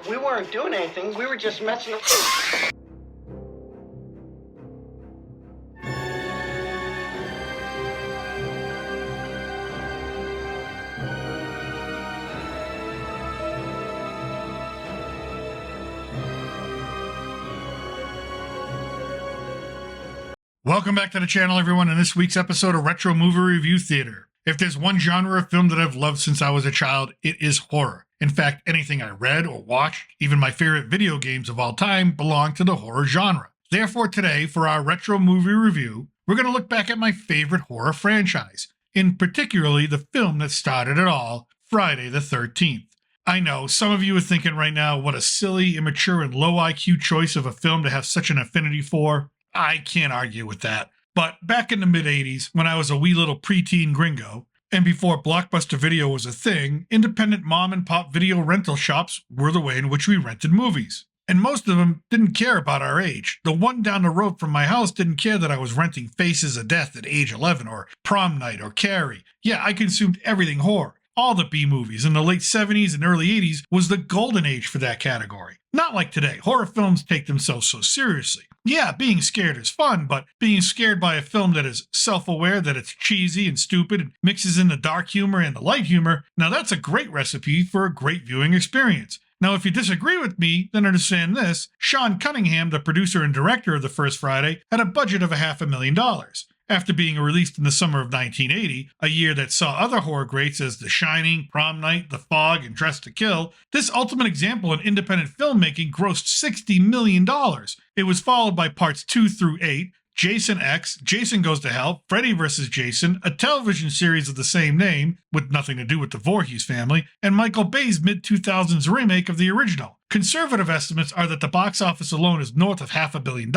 We weren't doing anything. We were just messing around. Welcome back to the channel, everyone, in this week's episode of Retro Movie Review Theater. If there's one genre of film that I've loved since I was a child, it is horror. In fact, anything I read or watched, even my favorite video games of all time, belong to the horror genre. Therefore, today, for our Retro Movie Review, we're going to look back at my favorite horror franchise, in particularly the film that started it all, Friday the 13th. I know, some of you are thinking right now, what a silly, immature, and low IQ choice of a film to have such an affinity for. I can't argue with that. But back in the mid-80s, when I was a wee little preteen gringo, and before Blockbuster Video was a thing, independent mom-and-pop video rental shops were the way in which we rented movies. And most of them didn't care about our age. The one down the road from my house didn't care that I was renting Faces of Death at age 11, or Prom Night, or Carrie. Yeah, I consumed everything horror. All the B-movies in the late 70s and early 80s was the golden age for that category. Not like today. Horror films take themselves so seriously. Yeah, being scared is fun, but being scared by a film that is self-aware that it's cheesy and stupid and mixes in the dark humor and the light humor, now that's a great recipe for a great viewing experience. Now, if you disagree with me, then understand this. Sean Cunningham, the producer and director of The First Friday, had a budget of $500,000. After being released in the summer of 1980, a year that saw other horror greats as The Shining, Prom Night, The Fog, and Dressed to Kill, this ultimate example in independent filmmaking grossed $60 million. It was followed by parts 2 through 8, Jason X, Jason Goes to Hell, Freddy vs. Jason, a television series of the same name, with nothing to do with the Voorhees family, and Michael Bay's mid-2000s remake of the original. Conservative estimates are that the box office alone is north of $500 million,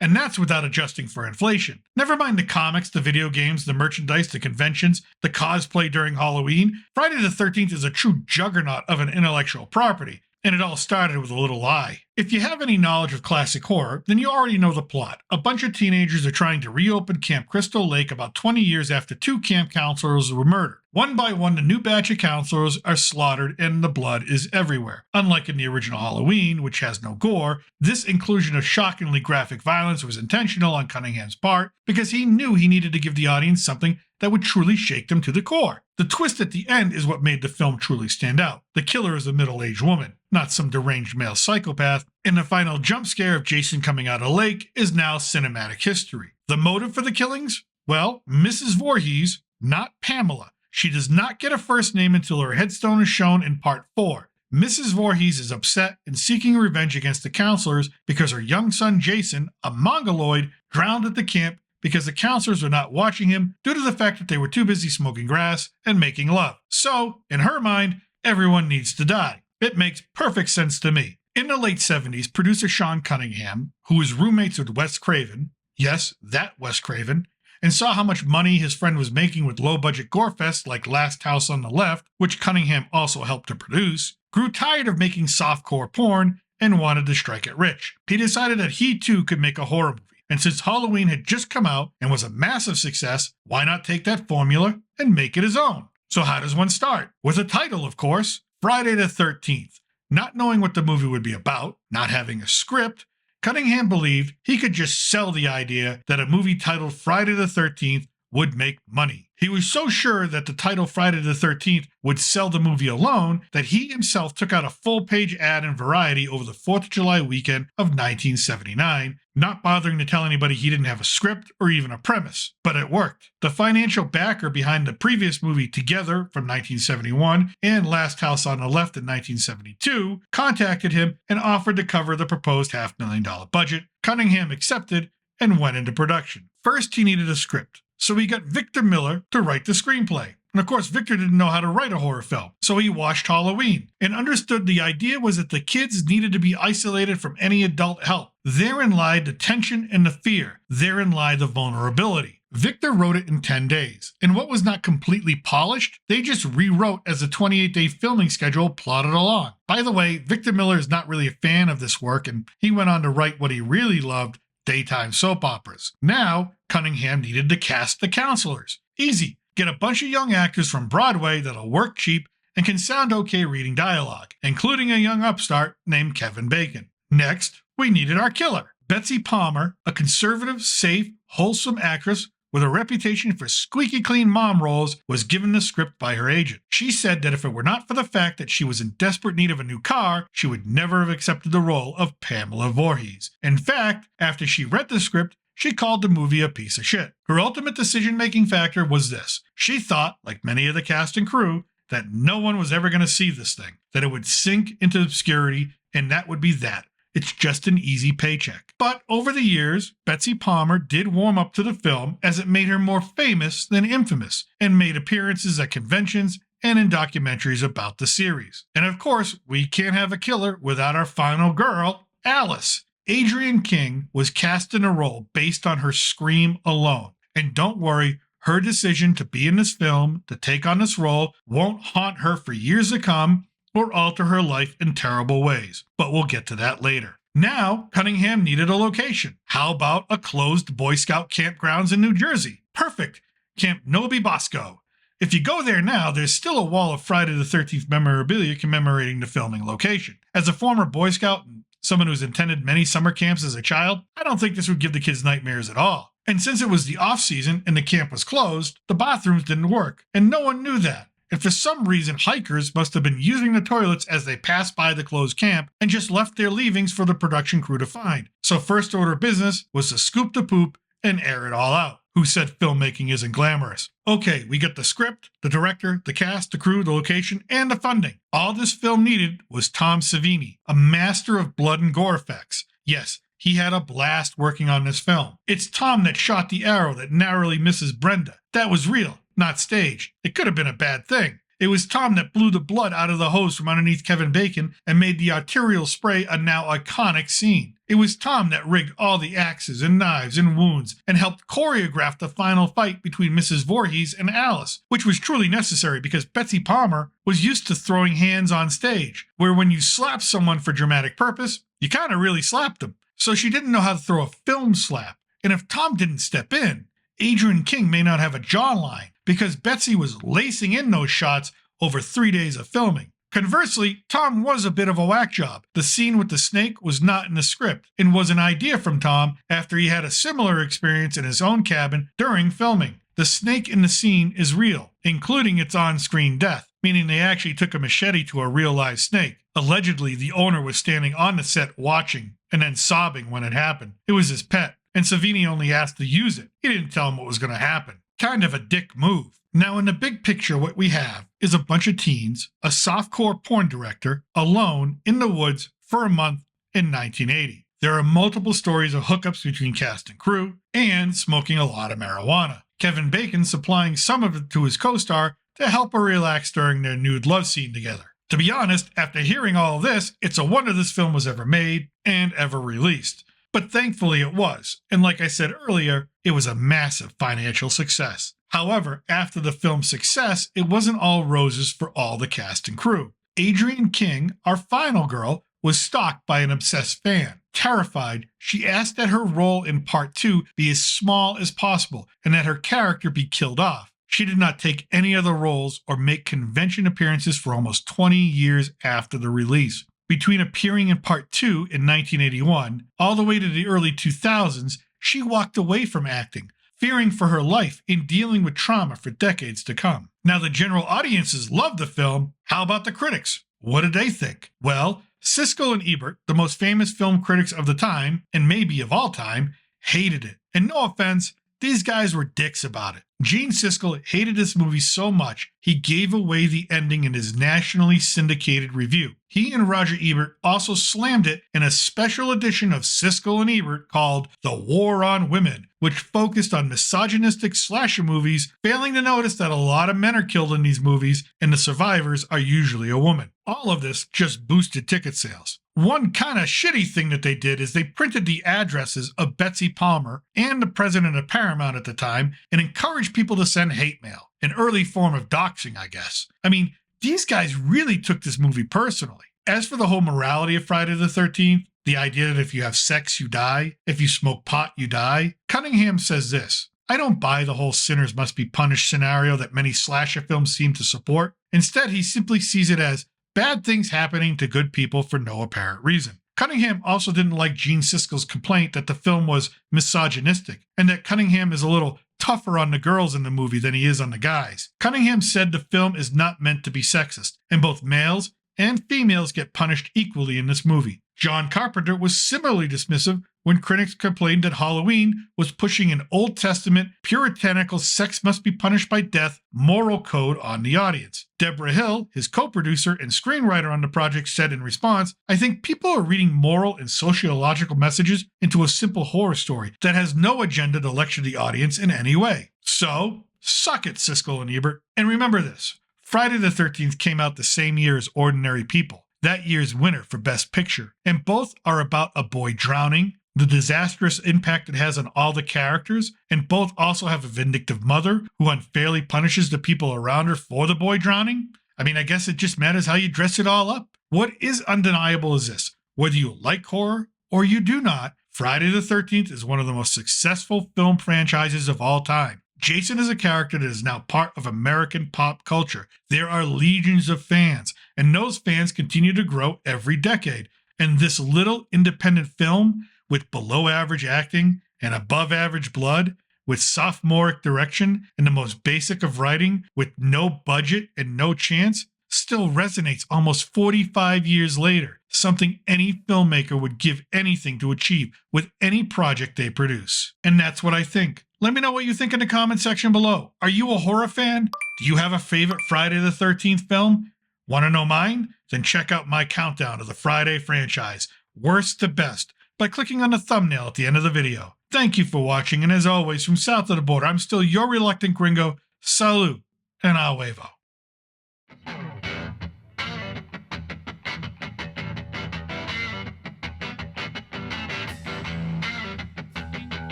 and that's without adjusting for inflation. Never mind the comics, the video games, the merchandise, the conventions, the cosplay during Halloween. Friday the 13th is a true juggernaut of an intellectual property. And it all started with a little lie. If you have any knowledge of classic horror, then you already know the plot. A bunch of teenagers are trying to reopen Camp Crystal Lake about 20 years after 2 camp counselors were murdered. One by one, the new batch of counselors are slaughtered and the blood is everywhere. Unlike in the original Halloween, which has no gore, this inclusion of shockingly graphic violence was intentional on Cunningham's part because he knew he needed to give the audience something that would truly shake them to the core. The twist at the end is what made the film truly stand out. The killer is a middle-aged woman, not some deranged male psychopath, and the final jump scare of Jason coming out of the lake is now cinematic history. The motive for the killings? Well, Mrs. Voorhees, not Pamela. She does not get a first name until her headstone is shown in part 4. Mrs. Voorhees is upset and seeking revenge against the counselors because her young son Jason, a mongoloid, drowned at the camp because the counselors were not watching him due to the fact that they were too busy smoking grass and making love. So, in her mind, everyone needs to die. It makes perfect sense to me. In the late 70s, producer Sean Cunningham, who was roommates with Wes Craven, yes, that Wes Craven, and saw how much money his friend was making with low-budget gore fests like Last House on the Left, which Cunningham also helped to produce, grew tired of making softcore porn and wanted to strike it rich. He decided that he too could make a horror movie. And since Halloween had just come out and was a massive success, why not take that formula and make it his own? So how does one start? With a title, of course, Friday the 13th. Not knowing what the movie would be about, not having a script, Cunningham believed he could just sell the idea that a movie titled Friday the 13th would make money. He was so sure that the title Friday the 13th would sell the movie alone that he himself took out a full-page ad in Variety over the 4th of July weekend of 1979, not bothering to tell anybody he didn't have a script or even a premise. But it worked. The financial backer behind the previous movie Together from 1971 and Last House on the Left in 1972 contacted him and offered to cover the proposed $500,000 budget. Cunningham accepted and went into production. First, he needed a script. So he got Victor Miller to write the screenplay. And of course, Victor didn't know how to write a horror film, so he watched Halloween and understood the idea was that the kids needed to be isolated from any adult help. Therein lied the tension and the fear. Therein lied the vulnerability. Victor wrote it in 10 days, and what was not completely polished, they just rewrote as the 28-day filming schedule plodded along. By the way, Victor Miller is not really a fan of this work, and he went on to write what he really loved, daytime soap operas. Now, Cunningham needed to cast the counselors. Easy. Get a bunch of young actors from Broadway that'll work cheap and can sound okay reading dialogue, including a young upstart named Kevin Bacon. Next, we needed our killer. Betsy Palmer, a conservative, safe, wholesome actress with a reputation for squeaky clean mom roles, was given the script by her agent. She said that if it were not for the fact that she was in desperate need of a new car, she would never have accepted the role of Pamela Voorhees. In fact, after she read the script, she called the movie a piece of shit. Her ultimate decision-making factor was this. She thought, like many of the cast and crew, that no one was ever going to see this thing, that it would sink into obscurity, and that would be that. It's just an easy paycheck. But over the years, Betsy Palmer did warm up to the film as it made her more famous than infamous, and made appearances at conventions and in documentaries about the series. And of course, we can't have a killer without our final girl, Alice. Adrienne King was cast in a role based on her scream alone. And don't worry, her decision to be in this film, to take on this role, won't haunt her for years to come or alter her life in terrible ways. But we'll get to that later. Now, Cunningham needed a location. How about a closed Boy Scout campgrounds in New Jersey? Perfect. Camp Nobi Bosco. If you go there now, there's still a wall of Friday the 13th memorabilia commemorating the filming location. As a former Boy Scout and someone who's attended many summer camps as a child, I don't think this would give the kids nightmares at all. And since it was the off-season and the camp was closed, the bathrooms didn't work, and no one knew that. And for some reason, hikers must have been using the toilets as they passed by the closed camp and just left their leavings for the production crew to find. So first order of business was to scoop the poop and air it all out. Who said filmmaking isn't glamorous? Okay, we got the script, the director, the cast, the crew, the location, and the funding. All this film needed was Tom Savini, a master of blood and gore effects. Yes, he had a blast working on this film. It's Tom that shot the arrow that narrowly misses Brenda. That was real, not staged. It could have been a bad thing. It was Tom that blew the blood out of the hose from underneath Kevin Bacon and made the arterial spray a now iconic scene. It was Tom that rigged all the axes and knives and wounds and helped choreograph the final fight between Mrs. Voorhees and Alice, which was truly necessary because Betsy Palmer was used to throwing hands on stage, where when you slap someone for dramatic purpose, you kind of really slapped them. So she didn't know how to throw a film slap. And if Tom didn't step in, Adrienne King may not have a jawline, because Betsy was lacing in those shots over 3 days of filming. Conversely, Tom was a bit of a whack job. The scene with the snake was not in the script and was an idea from Tom after he had a similar experience in his own cabin during filming. The snake in the scene is real, including its on-screen death, meaning they actually took a machete to a real live snake. Allegedly, the owner was standing on the set watching and then sobbing when it happened. It was his pet, and Savini only asked to use it. He didn't tell him what was going to happen. Kind of a dick move. Now, in the big picture, what we have is a bunch of teens, a softcore porn director, alone in the woods for a month in 1980. There are multiple stories of hookups between cast and crew, and smoking a lot of marijuana. Kevin Bacon supplying some of it to his co-star to help her relax during their nude love scene together. To be honest, after hearing all of this, it's a wonder this film was ever made and ever released. But thankfully it was, and like I said earlier, it was a massive financial success. However, after the film's success, it wasn't all roses for all the cast and crew. Adrienne King, our final girl, was stalked by an obsessed fan. Terrified, she asked that her role in part 2 be as small as possible and that her character be killed off. She did not take any other roles or make convention appearances for almost 20 years after the release. Between appearing in part 2 in 1981 all the way to the early 2000s, she walked away from acting, fearing for her life in dealing with trauma for decades to come. Now, the general audiences loved the film. How about the critics? What did they think? Well, Siskel and Ebert, the most famous film critics of the time, and maybe of all time, hated it. And no offense, these guys were dicks about it. Gene Siskel hated this movie so much, he gave away the ending in his nationally syndicated review. He and Roger Ebert also slammed it in a special edition of Siskel and Ebert called The War on Women, which focused on misogynistic slasher movies, failing to notice that a lot of men are killed in these movies and the survivors are usually a woman. All of this just boosted ticket sales. One kind of shitty thing that they did is they printed the addresses of Betsy Palmer and the president of Paramount at the time and encouraged people to send hate mail, an early form of doxing, I guess. I mean, these guys really took this movie personally. As for the whole morality of Friday the 13th, the idea that if you have sex, you die, if you smoke pot, you die, Cunningham says this: I don't buy the whole sinners must be punished scenario that many slasher films seem to support. Instead, he simply sees it as bad things happening to good people for no apparent reason. Cunningham also didn't like Gene Siskel's complaint that the film was misogynistic and that Cunningham is a little tougher on the girls in the movie than he is on the guys. Cunningham said the film is not meant to be sexist, and both males and females get punished equally in this movie. John Carpenter was similarly dismissive when critics complained that Halloween was pushing an Old Testament, puritanical sex must be punished by death moral code on the audience. Deborah Hill, his co-producer and screenwriter on the project, said in response, "I think people are reading moral and sociological messages into a simple horror story that has no agenda to lecture the audience in any way. So, suck it, Siskel and Ebert. And remember this, Friday the 13th came out the same year as Ordinary People, that year's winner for Best Picture, and both are about a boy drowning, the disastrous impact it has on all the characters, and both also have a vindictive mother who unfairly punishes the people around her for the boy drowning. I mean, I guess it just matters how you dress it all up. What is undeniable is this, whether you like horror or you do not, Friday the 13th is one of the most successful film franchises of all time. Jason is a character that is now part of American pop culture. There are legions of fans, and those fans continue to grow every decade. And this little independent film, with below average acting and above average blood, with sophomoric direction and the most basic of writing, with no budget and no chance, still resonates almost 45 years later, something any filmmaker would give anything to achieve with any project they produce. And that's what I think. Let me know what you think in the comment section below. Are you a horror fan? Do you have a favorite Friday the 13th film? Want to know mine? Then check out my countdown of the Friday franchise, worst to best, by clicking on the thumbnail at the end of the video. Thank you for watching, and as always, from south of the border, I'm still your reluctant gringo. Salud, and a huevo.